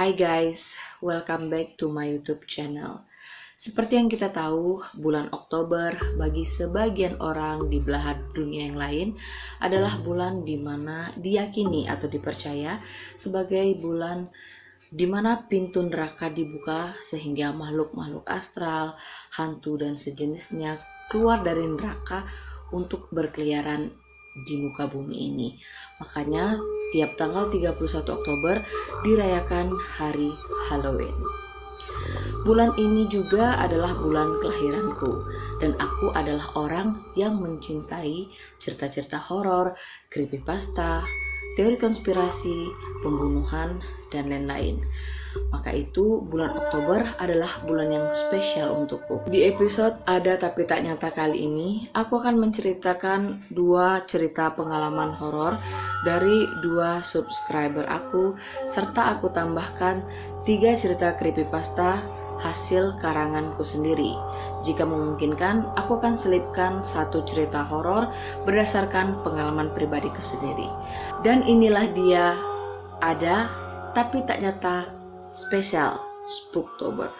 Hai guys, welcome back to my YouTube channel. Seperti yang kita tahu, bulan Oktober bagi sebagian orang di belahan dunia yang lain adalah bulan di mana diyakini atau dipercaya sebagai bulan di mana pintu neraka dibuka sehingga makhluk-makhluk astral, hantu dan sejenisnya keluar dari neraka untuk berkeliaran di muka bumi ini. Makanya tiap tanggal 31 Oktober dirayakan hari Halloween. Bulan ini juga adalah bulan kelahiranku dan aku adalah orang yang mencintai cerita-cerita horor, creepypasta, teori konspirasi, pembunuhan, dan lain-lain. Maka itu bulan Oktober adalah bulan yang spesial untukku. Di episode Ada Tapi Tak Nyata kali ini, aku akan menceritakan dua cerita pengalaman horor dari dua subscriber aku, serta aku tambahkan 3 cerita creepypasta hasil karanganku sendiri. Jika memungkinkan, aku akan selipkan 1 cerita horor berdasarkan pengalaman pribadiku sendiri. Dan inilah dia Ada Tapi Tak Nyata spesial Spooktober.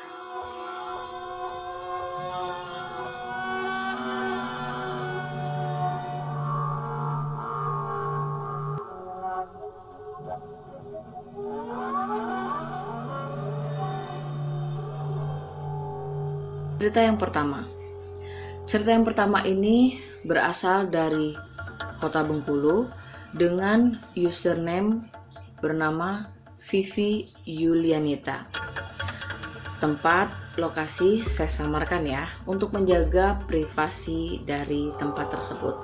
Cerita yang pertama ini berasal dari kota Bengkulu dengan username bernama Vivi Yulianita. Tempat lokasi saya samarkan ya untuk menjaga privasi dari tempat tersebut.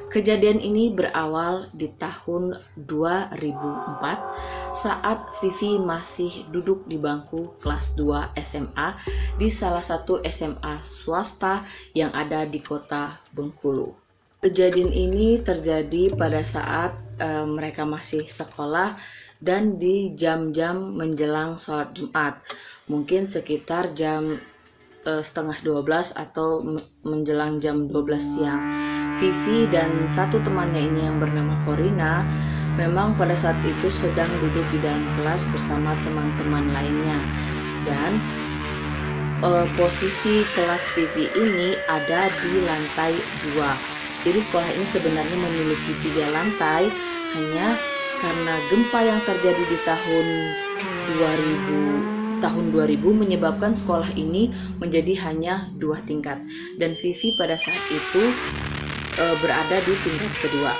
Kejadian ini berawal di tahun 2004 saat Vivi masih duduk di bangku kelas 2 SMA di salah satu SMA swasta yang ada di kota Bengkulu. Kejadian ini terjadi pada saat mereka masih sekolah dan di jam-jam menjelang sholat Jumat, mungkin sekitar jam setengah 12 atau menjelang jam 12 siang. Vivi dan satu temannya ini yang bernama Corina memang pada saat itu sedang duduk di dalam kelas bersama teman-teman lainnya, dan posisi kelas Vivi ini ada di lantai 2. Jadi sekolah ini sebenarnya memiliki 3 lantai, hanya karena gempa yang terjadi di tahun 2000 menyebabkan sekolah ini menjadi hanya 2 tingkat, dan Vivi pada saat itu berada di tingkat kedua.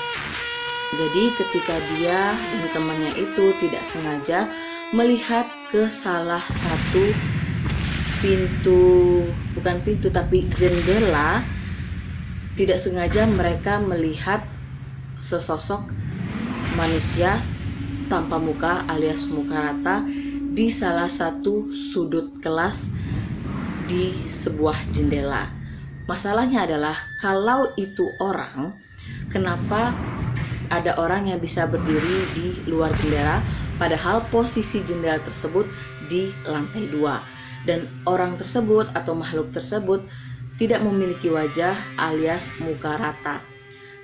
Jadi ketika dia dan temannya itu tidak sengaja melihat ke salah satu jendela, tidak sengaja mereka melihat sesosok manusia tanpa muka alias muka rata di salah satu sudut kelas di sebuah jendela. Masalahnya adalah kalau itu orang, kenapa ada orang yang bisa berdiri di luar jendela padahal posisi jendela tersebut di lantai 2, dan orang tersebut atau makhluk tersebut tidak memiliki wajah alias muka rata.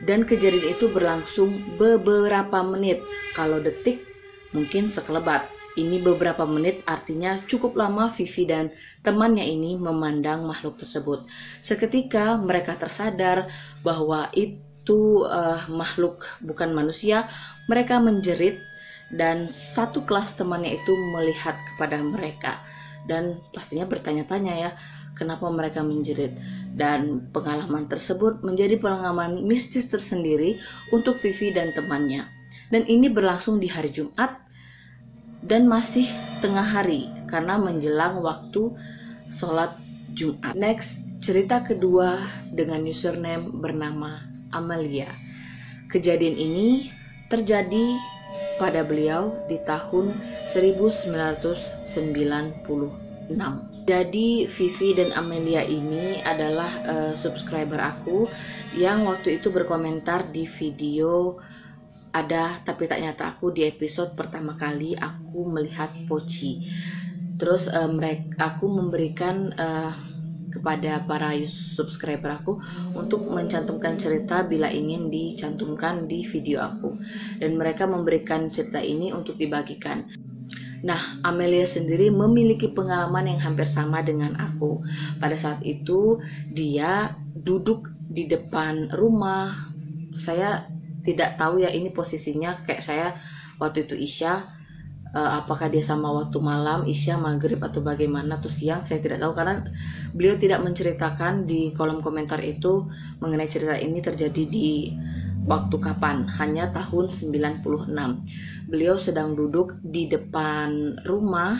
Dan kejadian itu berlangsung beberapa menit. Kalau detik mungkin sekelebat. Ini beberapa menit artinya cukup lama Vivi dan temannya ini memandang makhluk tersebut. Seketika mereka tersadar bahwa itu makhluk bukan manusia. Mereka menjerit dan satu kelas temannya itu melihat kepada mereka. Dan pastinya bertanya-tanya ya, kenapa mereka menjerit. Dan pengalaman tersebut menjadi pengalaman mistis tersendiri untuk Vivi dan temannya. Dan ini berlangsung di hari Jumat dan masih tengah hari karena menjelang waktu sholat Jumat. Next, cerita kedua dengan username bernama Amelia. Kejadian ini terjadi pada beliau di tahun 1996. Jadi Vivi dan Amelia ini adalah subscriber aku yang waktu itu berkomentar di video Ada Tapi Tak Nyata aku di episode pertama kali aku melihat Poci. Terus aku memberikan kepada para subscriber aku untuk mencantumkan cerita bila ingin dicantumkan di video aku, dan mereka memberikan cerita ini untuk dibagikan. Nah, Amelia sendiri memiliki pengalaman yang hampir sama dengan aku. Pada saat itu dia duduk di depan rumah. Saya tidak tahu ya ini posisinya, kayak saya waktu itu Isya, apakah dia sama waktu malam, Isya, maghrib atau bagaimana, atau siang, saya tidak tahu karena beliau tidak menceritakan di kolom komentar itu mengenai cerita ini terjadi di waktu kapan, hanya tahun 96. Beliau sedang duduk di depan rumah,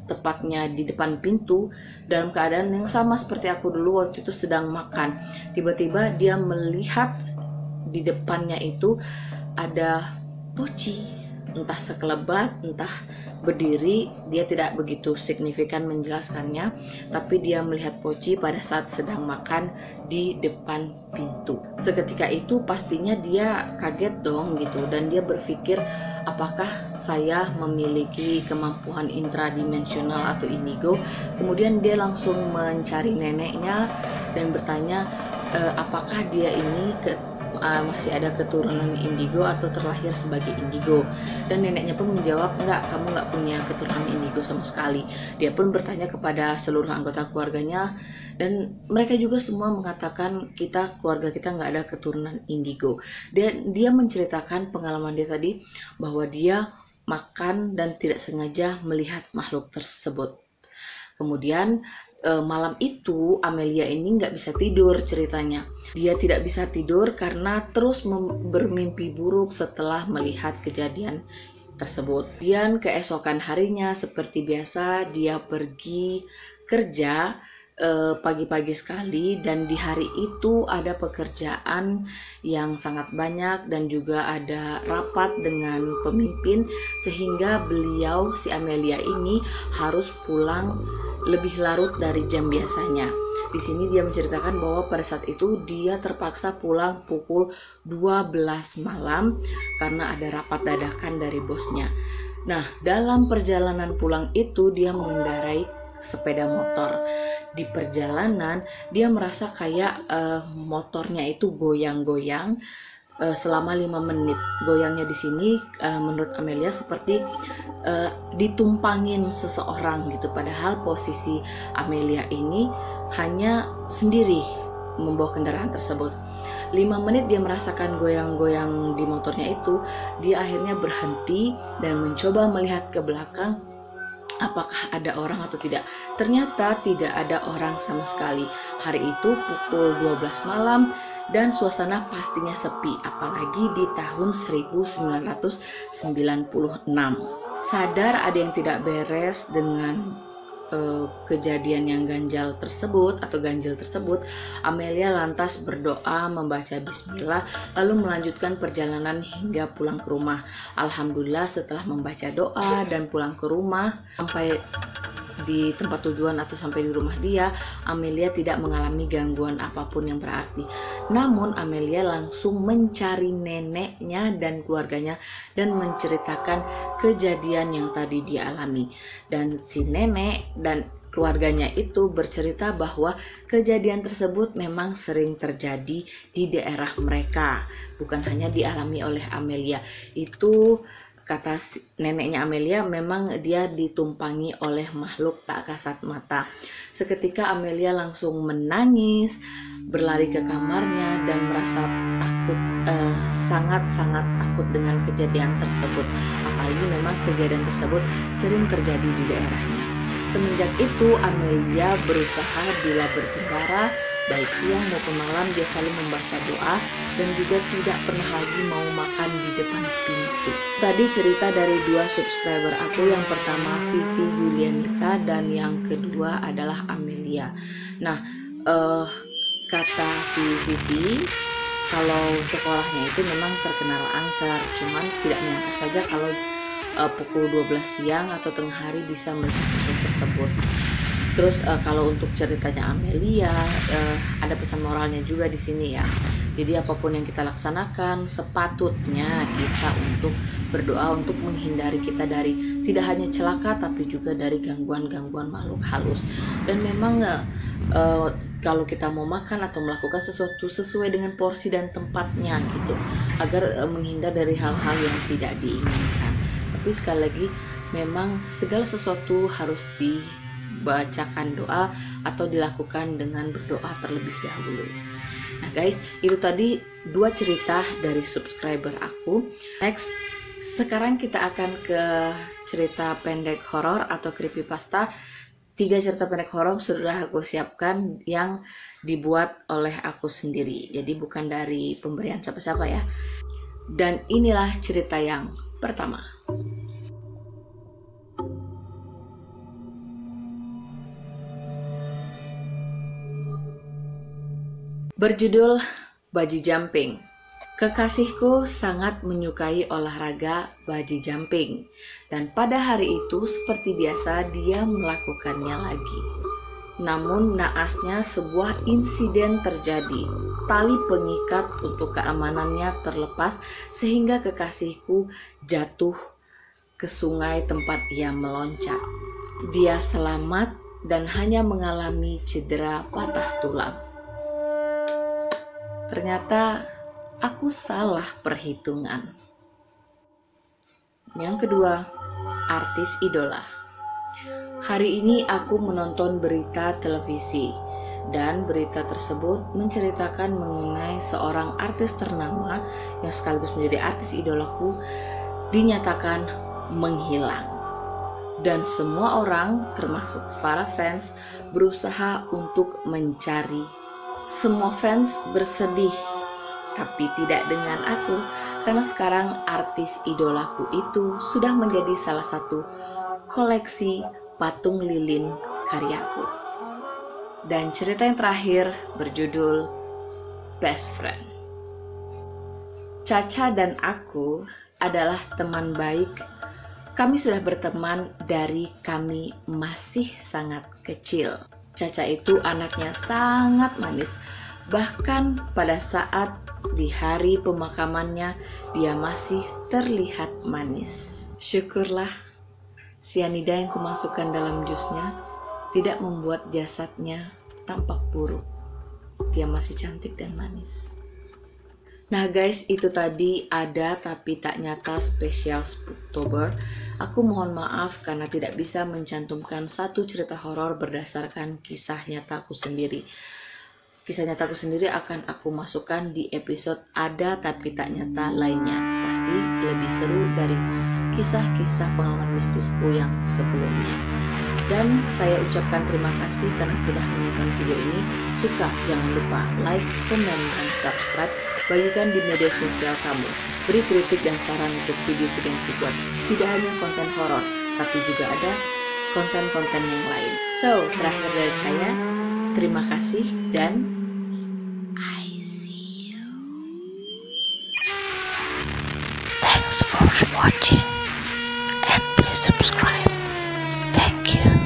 tepatnya di depan pintu, dalam keadaan yang sama seperti aku dulu waktu itu sedang makan. Tiba-tiba dia melihat di depannya itu ada poci, entah sekelebat, entah berdiri. Dia tidak begitu signifikan menjelaskannya, tapi dia melihat poci pada saat sedang makan di depan pintu. Seketika itu pastinya dia kaget dong gitu, dan dia berpikir apakah saya memiliki kemampuan intradimensional atau indigo. Kemudian dia langsung mencari neneknya dan bertanya apakah dia ini masih ada keturunan indigo atau terlahir sebagai indigo. Dan neneknya pun menjawab, enggak, kamu enggak punya keturunan indigo sama sekali. Dia pun bertanya kepada seluruh anggota keluarganya, dan mereka juga semua mengatakan keluarga kita nggak ada keturunan indigo. Dan dia menceritakan pengalaman dia tadi bahwa dia makan dan tidak sengaja melihat makhluk tersebut. Kemudian malam itu Amelia ini nggak bisa tidur ceritanya. Dia tidak bisa tidur karena terus bermimpi buruk setelah melihat kejadian tersebut. Dan keesokan harinya seperti biasa dia pergi kerja pagi-pagi sekali, dan di hari itu ada pekerjaan yang sangat banyak dan juga ada rapat dengan pemimpin, sehingga beliau si Amelia ini harus pulang lebih larut dari jam biasanya. Di sini dia menceritakan bahwa pada saat itu dia terpaksa pulang pukul 12 malam karena ada rapat dadakan dari bosnya. Nah, dalam perjalanan pulang itu dia mengendarai sepeda motor. Di perjalanan dia merasa kayak motornya itu goyang-goyang selama 5 menit. Goyangnya di sini menurut Amelia seperti ditumpangin seseorang gitu, padahal posisi Amelia ini hanya sendiri membawa kendaraan tersebut. 5 menit dia merasakan goyang-goyang di motornya itu. Dia akhirnya berhenti dan mencoba melihat ke belakang apakah ada orang atau tidak. Ternyata tidak ada orang sama sekali. Hari itu pukul 12 malam dan suasana pastinya sepi, apalagi di tahun 1996. Sadar ada yang tidak beres dengan kejadian yang ganjil tersebut, Amelia lantas berdoa, membaca bismillah, lalu melanjutkan perjalanan hingga pulang ke rumah. Alhamdulillah setelah membaca doa dan pulang ke rumah, sampai di tempat tujuan atau sampai di rumah dia, Amelia tidak mengalami gangguan apapun yang berarti. Namun Amelia langsung mencari neneknya dan keluarganya dan menceritakan kejadian yang tadi dia alami. Dan si nenek dan keluarganya itu bercerita bahwa kejadian tersebut memang sering terjadi di daerah mereka, bukan hanya dialami oleh Amelia. Itu kata neneknya Amelia, memang dia ditumpangi oleh makhluk tak kasat mata. Seketika Amelia langsung menangis, berlari ke kamarnya dan merasa takut, sangat-sangat takut dengan kejadian tersebut. Apalagi memang kejadian tersebut sering terjadi di daerahnya. Semenjak itu Amelia berusaha bila berkendara, baik siang maupun malam, dia selalu membaca doa dan juga tidak pernah lagi mau makan di depan pintu. Tadi cerita dari 2 subscriber aku, yang pertama Vivi Yulianita dan yang kedua adalah Amelia. Nah, kata si Vivi, kalau sekolahnya itu memang terkenal angker, cuman tidak menyangka saja kalau pukul 12 siang atau tengah hari bisa melihat makhluk tersebut. Terus kalau untuk ceritanya Amelia, ada pesan moralnya juga di sini ya. Jadi apapun yang kita laksanakan, sepatutnya kita untuk berdoa untuk menghindari kita dari tidak hanya celaka tapi juga dari gangguan-gangguan makhluk halus. Dan memang kalau kita mau makan atau melakukan sesuatu sesuai dengan porsi dan tempatnya gitu, agar menghindar dari hal-hal yang tidak diinginkan. Tapi sekali lagi memang segala sesuatu harus dibacakan doa atau dilakukan dengan berdoa terlebih dahulu. Nah guys, itu tadi 2 cerita dari subscriber aku. Next, sekarang kita akan ke cerita pendek horor atau creepypasta. 3 cerita pendek horor sudah aku siapkan yang dibuat oleh aku sendiri. Jadi bukan dari pemberian siapa-siapa ya. Dan inilah cerita yang pertama. Berjudul Bungee Jumping. Kekasihku sangat menyukai olahraga bungee jumping, dan pada hari itu seperti biasa dia melakukannya lagi. Namun naasnya sebuah insiden terjadi. Tali pengikat untuk keamanannya terlepas sehingga kekasihku jatuh ke sungai tempat ia meloncat. Dia selamat dan hanya mengalami cedera patah tulang. Ternyata aku salah perhitungan. Yang kedua, artis idola. Hari ini aku menonton berita televisi dan berita tersebut menceritakan mengenai seorang artis ternama yang sekaligus menjadi artis idolaku dinyatakan menghilang. Dan semua orang termasuk para fans berusaha untuk mencari. Semua fans bersedih, tapi tidak dengan aku, karena sekarang artis idolaku itu sudah menjadi salah satu koleksi patung lilin karyaku. Dan cerita yang terakhir berjudul Best Friend. Caca dan aku adalah teman baik. Kami sudah berteman dari kami masih sangat kecil. Caca itu anaknya sangat manis. Bahkan pada saat di hari pemakamannya, dia masih terlihat manis. Syukurlah sianida yang kumasukkan dalam jusnya tidak membuat jasadnya tampak buruk. Dia masih cantik dan manis. Nah guys, itu tadi ada tapi tak nyata spesial Spooktober. Aku mohon maaf karena tidak bisa mencantumkan satu cerita horor berdasarkan kisah nyataku sendiri. Kisah nyataku sendiri akan aku masukkan di episode ada tapi tak nyata lainnya. Pasti lebih seru dari kisah-kisah pengalaman mistisku yang sebelumnya. Dan saya ucapkan terima kasih karena telah menonton video ini. Suka, jangan lupa like, komen, dan subscribe. Bagikan di media sosial kamu. Beri kritik dan saran untuk video-video yang dibuat. Tidak hanya konten horor, tapi juga ada konten-konten yang lain. So, terakhir dari saya, terima kasih dan I see you. Thanks for watching and please subscribe. Thank you.